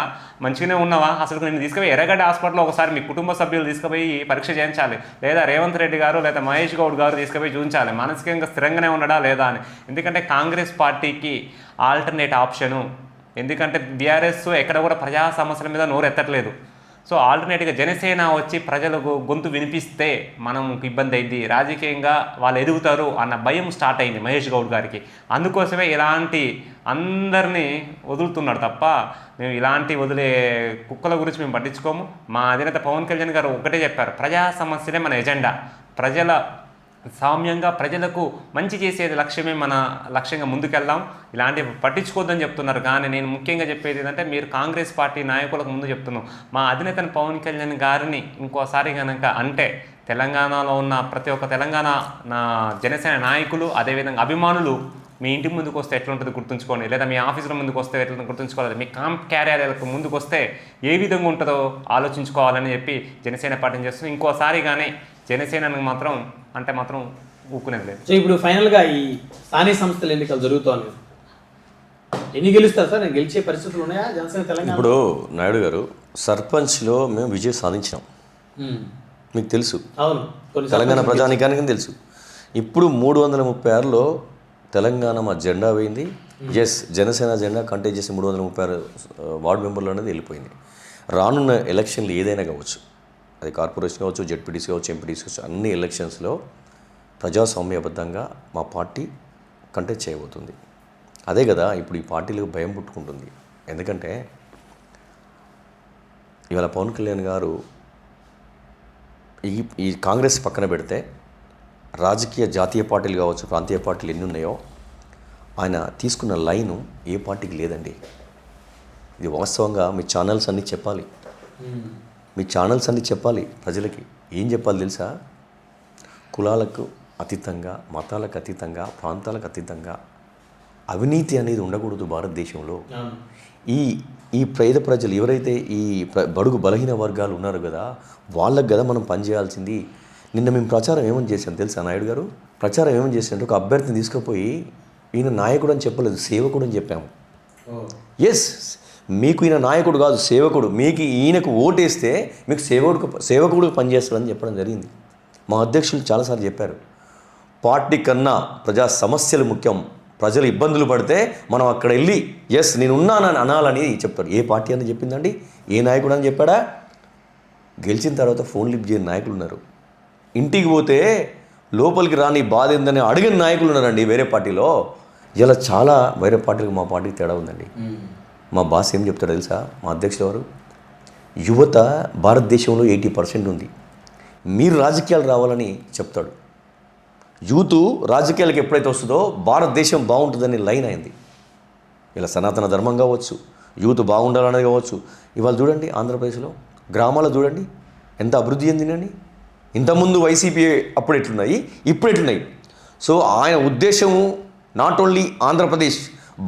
మంచిగానే ఉన్నావా? అసలు నేను తీసుకుపోయి ఎర్రగడ్డ హాస్పిటల్లో ఒకసారి మీ కుటుంబ సభ్యులు తీసుకుపోయి పరీక్ష చేయించాలి, లేదా రేవంత్ రెడ్డి గారు లేదా మహేష్ గౌడ్ గారు తీసుకుపోయి చూపించాలి మానసికంగా స్థిరంగానే ఉన్నాడా లేదా అని. ఎందుకంటే కాంగ్రెస్ పార్టీకి ఆల్టర్నేట్ ఆప్షను, ఎందుకంటే బీఆర్ఎస్ ఎక్కడ కూడా ప్రజా సమస్యల మీద నోరు ఎత్తట్లేదు. సో ఆల్టర్నేట్గా జనసేన వచ్చి ప్రజలకు గొంతు వినిపిస్తే మనకు ఇబ్బంది అయింది, రాజకీయంగా వాళ్ళు ఎదుగుతారు అన్న భయం స్టార్ట్ అయింది మహేష్ గౌడ్ గారికి. అందుకోసమే ఇలాంటి అందరినీ వదులుతున్నాడు తప్ప మేము ఇలాంటి వదిలే కుక్కల గురించి మేము పట్టించుకోము. మా అధినేత పవన్ కళ్యాణ్ గారు ఒకటే చెప్పారు, ప్రజా సమస్యలే మన ఎజెండా, ప్రజల సామ్యంగా ప్రజలకు మంచి చేసేది లక్ష్యమే మన లక్ష్యంగా ముందుకెళ్దాం, ఇలాంటివి పట్టించుకోవద్దని చెప్తున్నారు. కానీ నేను ముఖ్యంగా చెప్పేది ఏంటంటే, మీరు కాంగ్రెస్ పార్టీ నాయకులకు ముందు చెప్తున్నాం, మా అధినేతను పవన్ కళ్యాణ్ గారిని ఇంకోసారి కనుక అంటే తెలంగాణలో ఉన్న ప్రతి ఒక్క తెలంగాణ జనసేన నాయకులు, అదేవిధంగా అభిమానులు మీ ఇంటి ముందుకు వస్తే ఎట్లా ఉంటుంది గుర్తుంచుకోండి, లేదా మీ ఆఫీసుల ముందుకు వస్తే ఎట్లా గుర్తుంచుకోవాలి, మీ కార్యాలయాలకు ముందుకు వస్తే ఏ విధంగా ఉంటుందో ఆలోచించుకోవాలని చెప్పి జనసేన పార్టీని చేస్తుంది. ఇంకోసారి కానీ జనసేనకు మాత్రం ఊకునేది లేదు. సో ఇప్పుడు ఫైనల్గా ఈ స్థానిక సంస్థల ఎన్నికలు జరుగుతోంది, ఎన్ని గెలుస్తారు సార్? నేను గెలిచే పరిస్థితులు ఉన్నాయా జనసేన తెలంగాణ? ఇప్పుడు నాయుడు గారు, సర్పంచ్లో మేము విజయం సాధించినాం, మీకు తెలుసు. అవును, తెలంగాణ ప్రజానికానికి తెలుసు. ఇప్పుడు 336లో తెలంగాణ మా జెండా పోయింది. ఎస్, జనసేన జెండా కంటెస్ట్ చేసి 336 వార్డు మెంబర్లు అనేది వెళ్ళిపోయింది. రానున్న ఎలక్షన్లు ఏదైనా కావచ్చు, అది కార్పొరేషన్ కావచ్చు, జెడ్పీటీసీ కావచ్చు, ఎంపీటీసీ కావచ్చు, అన్ని ఎలక్షన్స్లో ప్రజాస్వామ్యబద్ధంగా మా పార్టీ కంటెస్ట్ చేయబోతుంది. అదే కదా ఇప్పుడు ఈ పార్టీలకు భయం పుట్టుకుంటుంది. ఎందుకంటే ఇవాళ పవన్ కళ్యాణ్ గారు ఈ కాంగ్రెస్ పక్కన పెడితే రాజకీయ జాతీయ పార్టీలు కావచ్చు, ప్రాంతీయ పార్టీలు ఎన్ని ఉన్నాయో ఆయన తీసుకున్న లైను ఏ పార్టీకి లేదండి. ఇది వాస్తవంగా మీ ఛానల్స్ అన్నీ చెప్పాలి, ప్రజలకి ఏం చెప్పాలి తెలుసా? కులాలకు అతీతంగా, మతాలకు అతీతంగా, ప్రాంతాలకు అతీతంగా అవినీతి అనేది ఉండకూడదు భారతదేశంలో. ఈ పేద ప్రజలు ఎవరైతే ఈ బడుగు బలహీన వర్గాలు ఉన్నారు కదా, వాళ్ళకు కదా మనం పనిచేయాల్సింది. నిన్న మేము ప్రచారం ఏమని చేశాం తెలుసా నాయుడు గారు? ప్రచారం ఏమని చేశారంటే ఒక అభ్యర్థిని తీసుకుపోయి ఈయన నాయకుడు అని చెప్పలేదు, సేవకుడు అని చెప్పాము. ఎస్, మీకు ఈయన నాయకుడు కాదు, సేవకుడు. మీకు ఈయనకు ఓటేస్తే మీకు సేవకుడు పనిచేస్తాడని చెప్పడం జరిగింది. మా అధ్యక్షులు చాలాసార్లు చెప్పారు, పార్టీ కన్నా ప్రజా సమస్యలు ముఖ్యం. ప్రజలు ఇబ్బందులు పడితే మనం అక్కడ వెళ్ళి ఎస్ నేనున్నానని అనాలని చెప్తాడు. ఏ పార్టీ అని చెప్పిందండి? ఏ నాయకుడు అని చెప్పాడా? గెలిచిన తర్వాత ఫోన్ లిఫ్ట్ చేయని నాయకులు ఉన్నారు. ఇంటికి పోతే లోపలికి రాని బాధ ఏందని అడిగిన నాయకులు ఉన్నారండి వేరే పార్టీలో. ఇలా చాలా వేరే పార్టీలకు మా పార్టీకి తేడా ఉందండి. మా బాస్ ఏం చెప్తాడో తెలుసా? మా అధ్యక్షుడు వారు, యువత భారతదేశంలో 80% ఉంది, మీరు రాజకీయాలు రావాలని చెప్తాడు. యూత్ రాజకీయాలకు ఎప్పుడైతే వస్తుందో భారతదేశం బాగుంటుందని లైన్ అయింది. ఇలా సనాతన ధర్మం కావచ్చు, యూత్ బాగుండాలనేది కావచ్చు. ఇవాళ చూడండి ఆంధ్రప్రదేశ్లో గ్రామాలు చూడండి ఎంత అభివృద్ధి చెందినండి. ఇంతకుముందు వైసీపీ అప్పుడు ఎట్లున్నాయి, ఇప్పుడు ఎట్లున్నాయి. సో ఆయన ఉద్దేశము నాట్ ఓన్లీ ఆంధ్రప్రదేశ్,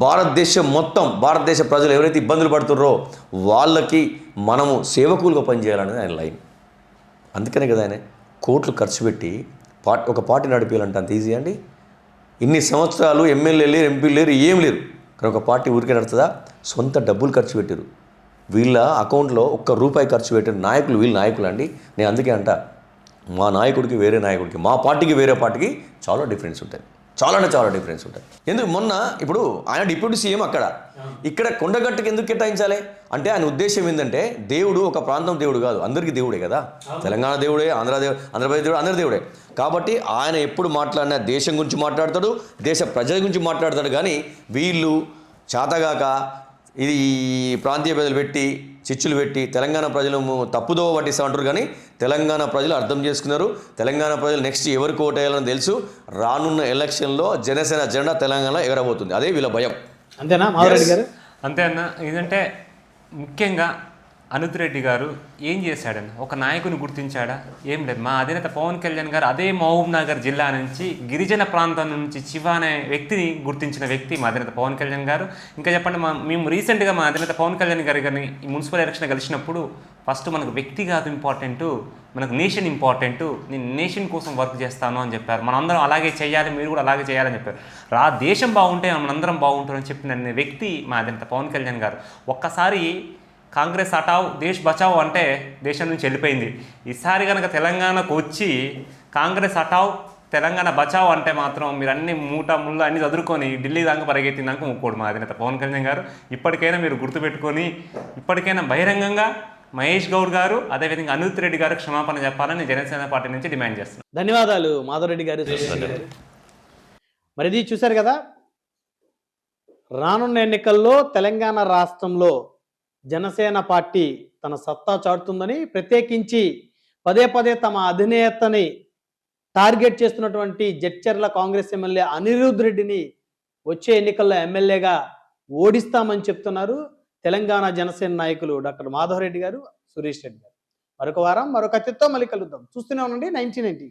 భారతదేశం మొత్తం, భారతదేశ ప్రజలు ఎవరైతే ఇబ్బందులు పడుతున్నారో వాళ్ళకి మనము సేవకులుగా పనిచేయాలనేది ఆయన లైన్. అందుకనే కదా ఆయన కోట్లు ఖర్చు పెట్టి ఒక పార్టీ నడిపేయాలంటే అంత ఈజీ అండి. ఇన్ని సంవత్సరాలు ఎమ్మెల్యే లేరు, ఎంపీలు లేరు, ఏం లేరు, కానీ ఒక పార్టీ ఊరికే నడుతుందా? సొంత డబ్బులు ఖర్చు పెట్టారు. వీళ్ళ అకౌంట్లో ₹1 ఖర్చు పెట్టిన నాయకులు వీళ్ళు నాయకులు అండి. నేను అందుకే అంట, మా నాయకుడికి వేరే నాయకుడికి, మా పార్టీకి వేరే పార్టీకి చాలా డిఫరెన్స్ ఉంటుంది, చాలా డిఫరెన్స్ ఉంటుంది. ఎందుకు మొన్న ఇప్పుడు ఆయన డిప్యూటీ సీఎం ఇక్కడ కొండగట్టుకు ఎందుకు కేటాయించాలి అంటే ఆయన ఉద్దేశం ఏంటంటే దేవుడు ఒక ప్రాంతం దేవుడు కాదు, అందరికీ దేవుడే కదా. తెలంగాణ దేవుడే, ఆంధ్రప్రదేశ్ దేవుడు, అందరి దేవుడే. కాబట్టి ఆయన ఎప్పుడు మాట్లాడినా దేశం గురించి మాట్లాడతాడు, దేశ ప్రజల గురించి మాట్లాడతాడు. కానీ వీళ్ళు చేతగాక ఇది ప్రాంతీయ ప్రజలు పెట్టి చిచ్చులు పెట్టి తెలంగాణ ప్రజలు తప్పుదోవ పట్టిస్తూ ఉంటారు. కానీ తెలంగాణ ప్రజలు అర్థం చేసుకున్నారు. తెలంగాణ ప్రజలు నెక్స్ట్ ఎవరికి ఓటేయాలని తెలుసు. రానున్న ఎలక్షన్లో జనసేన జెండా తెలంగాణలో ఎగరబోతుంది. అదే వీళ్ళ భయం. అంతేనా మాధవరెడ్డి గారు? అంతే అన్న. ఏంటంటే ముఖ్యంగా అనుత్ రెడ్డి గారు ఏం చేశాడని ఒక నాయకుని గుర్తించాడా? ఏం లేదు. మా అధినేత పవన్ కళ్యాణ్ గారు అదే మహబూబ్ నగర్ జిల్లా నుంచి గిరిజన ప్రాంతం నుంచి శివ అనే వ్యక్తిని గుర్తించిన వ్యక్తి మా అధినేత పవన్ కళ్యాణ్ గారు. ఇంకా చెప్పండి, మేము రీసెంట్గా మా అధినేత పవన్ కళ్యాణ్ గారిని ఈ మున్సిపల్ ఎలక్షన్ కలిసినప్పుడు ఫస్ట్ మనకు వ్యక్తి కాదు ఇంపార్టెంట్, మనకు నేషన్ ఇంపార్టెంట్, నేను నేషన్ కోసం వర్క్ చేస్తాను అని చెప్పారు. మనందరం అలాగే చేయాలి, మీరు కూడా అలాగే చేయాలని చెప్పారు. దేశం బాగుంటే మనందరం బాగుంటారని చెప్పిన వ్యక్తి మా అధినేత పవన్ కళ్యాణ్ గారు. ఒక్కసారి కాంగ్రెస్ హటావ్ దేశ్ బచావ్ అంటే దేశం నుంచి వెళ్ళిపోయింది. ఈసారి కనుక తెలంగాణకు వచ్చి కాంగ్రెస్ హటావ్ తెలంగాణ బచావ్ అంటే మాత్రం మీరు అన్ని ముళ్ళు అన్ని చదువుకొని ఢిల్లీ దాకా పరిగెత్తినాక ముక్కోడు మా అధినేత పవన్ కళ్యాణ్ గారు. ఇప్పటికైనా మీరు గుర్తుపెట్టుకొని ఇప్పటికైనా బహిరంగంగా మహేష్ గౌడ్ గారు అదేవిధంగా అనుత్ రెడ్డి గారు క్షమాపణ చెప్పాలని జనసేన పార్టీ నుంచి డిమాండ్ చేస్తున్నాను. ధన్యవాదాలు మాధవరెడ్డి గారు. మరి ఇది చూశారు కదా, రానున్న ఎన్నికల్లో తెలంగాణ రాష్ట్రంలో జనసేన పార్టీ తన సత్తా చాటుతుందని, ప్రత్యేకించి పదే తమ అధినేతని టార్గెట్ చేస్తున్నటువంటి జడ్చర్ల కాంగ్రెస్ ఎమ్మెల్యే అనిరుద్ రెడ్డిని వచ్చే ఎన్నికల్లో ఎమ్మెల్యేగా ఓడిస్తామని చెప్తున్నారు తెలంగాణ జనసేన నాయకులు డాక్టర్ మాధవరెడ్డి గారు, సురేష్ రెడ్డి గారు. మరొక వారం మరొక అతిథితో మళ్ళీ కలుద్దాం. చూస్తూనే ఉండండి 1990.